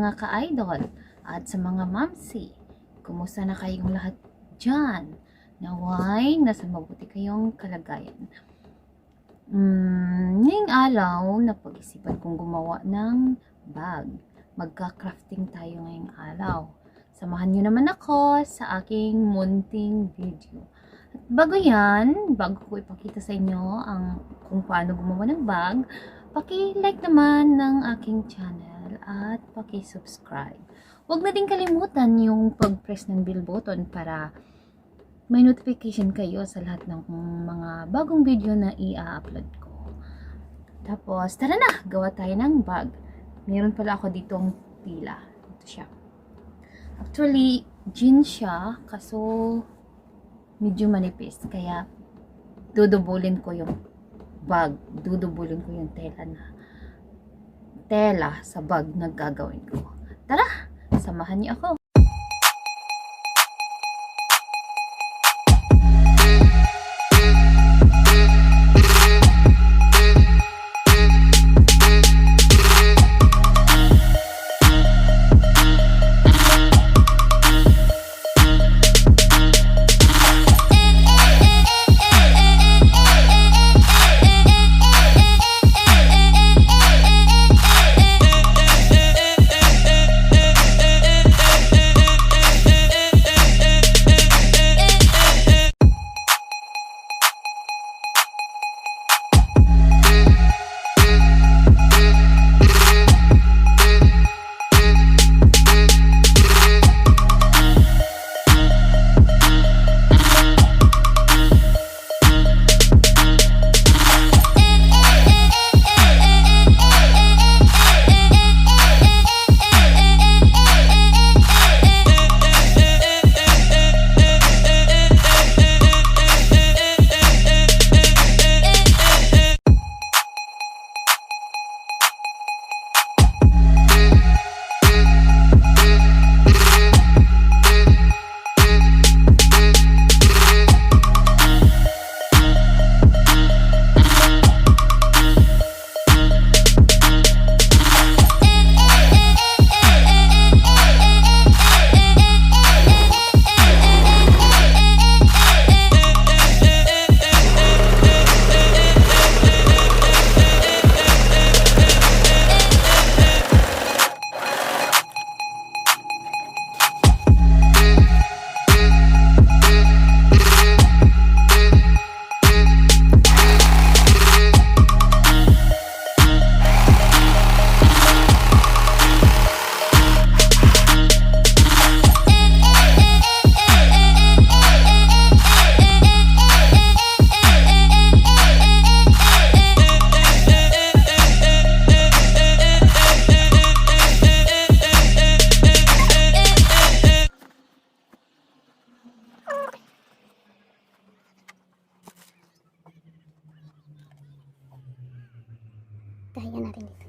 mga ka-idol at sa mga mamsi. Kumusta na kayong lahat dyan? Naway, nasa mabuti kayong kalagayan. Ngayong araw, napag-isipan kong gumawa ng bag. Magka-crafting tayo ngayong araw. Samahan nyo naman ako sa aking munting video. At bago yan, bago ko ipakita sa inyo kung paano gumawa ng bag, paki-like naman ng aking channel at paki-subscribe. Huwag na din kalimutan yung pag-press ng bell button para may notification kayo sa lahat ng mga bagong video na i-upload ko. Tapos, tara na! Gawa tayo ng bag. Meron pala ako ditong tila. Ito siya. Actually, jeans siya, kaso medyo manipis. Kaya, dudubulin ko yung bag. Dudubulin ko yung tela sa bag na gagawin ko. Tara! Samahan niyo ako. Kaya natin dito.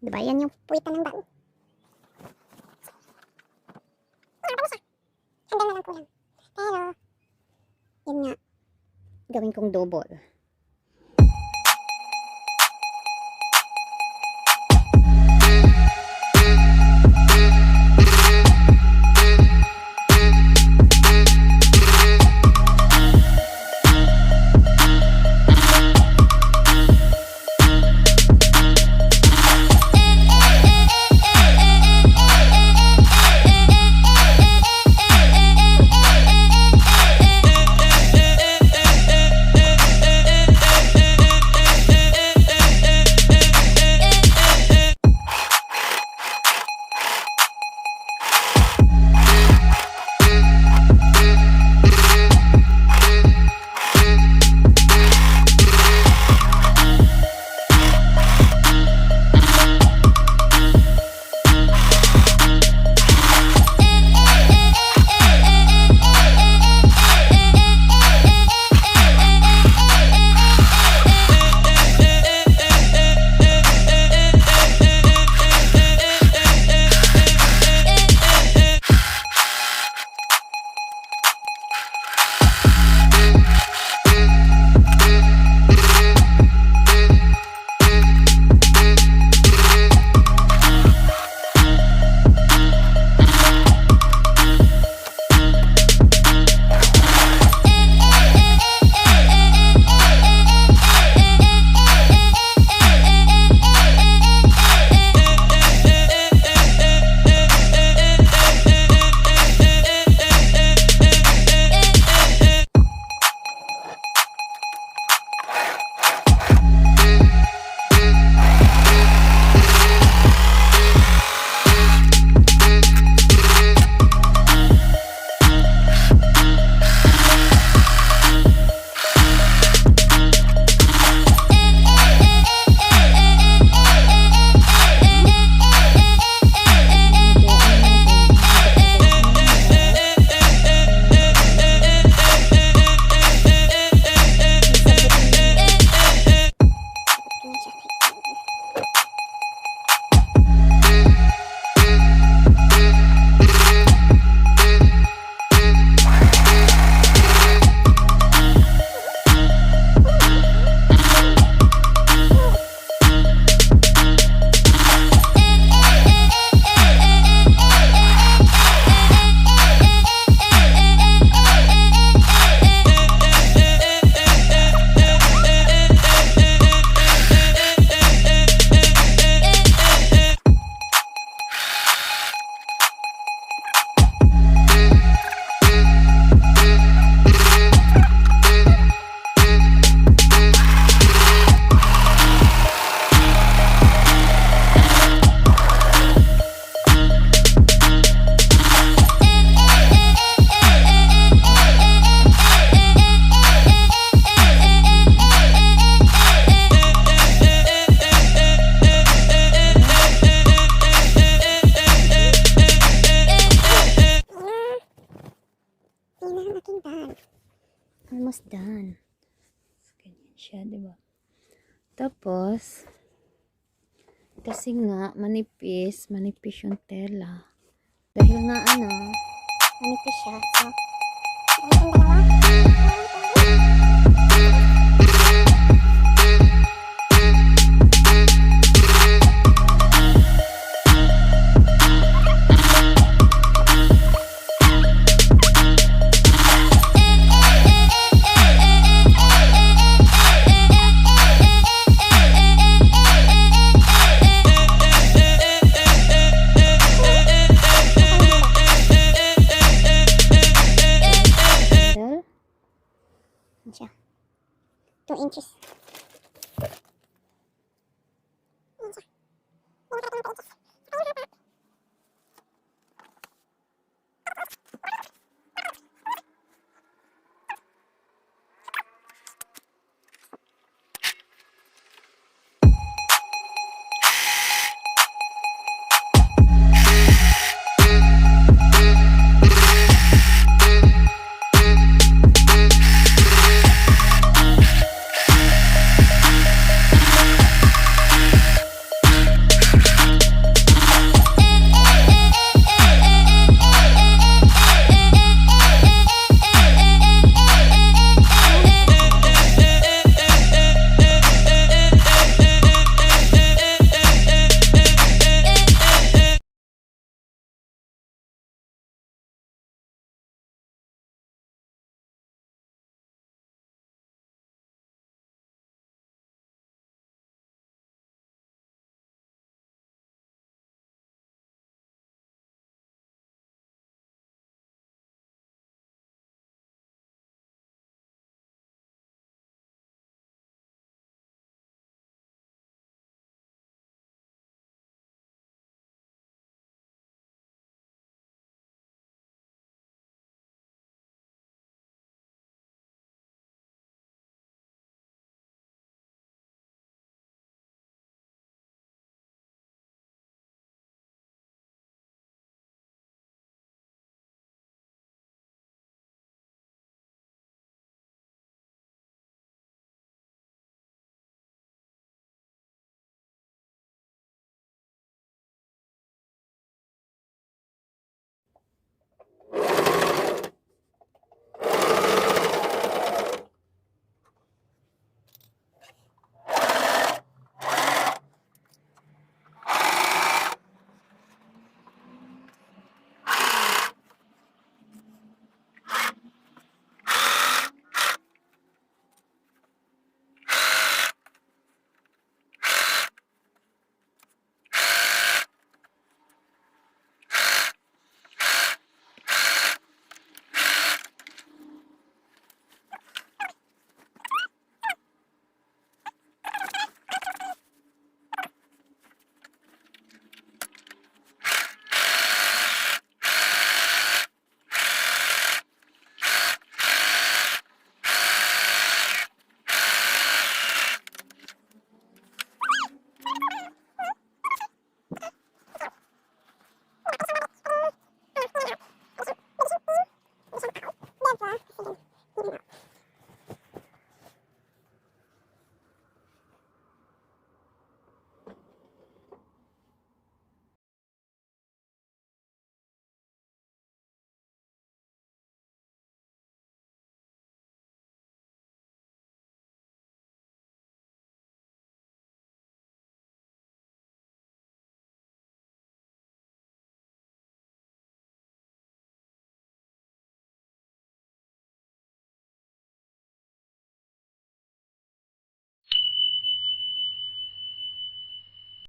Diba yan yung puwitan ng bag? Hanggang na lang kulang. Pero, yun nga, gawin kong double. done. Ganyan siya, diba? Tapos, kasi nga, manipis yung tela. Dahil nga, Manipis siya. So, gawin kong dalawa.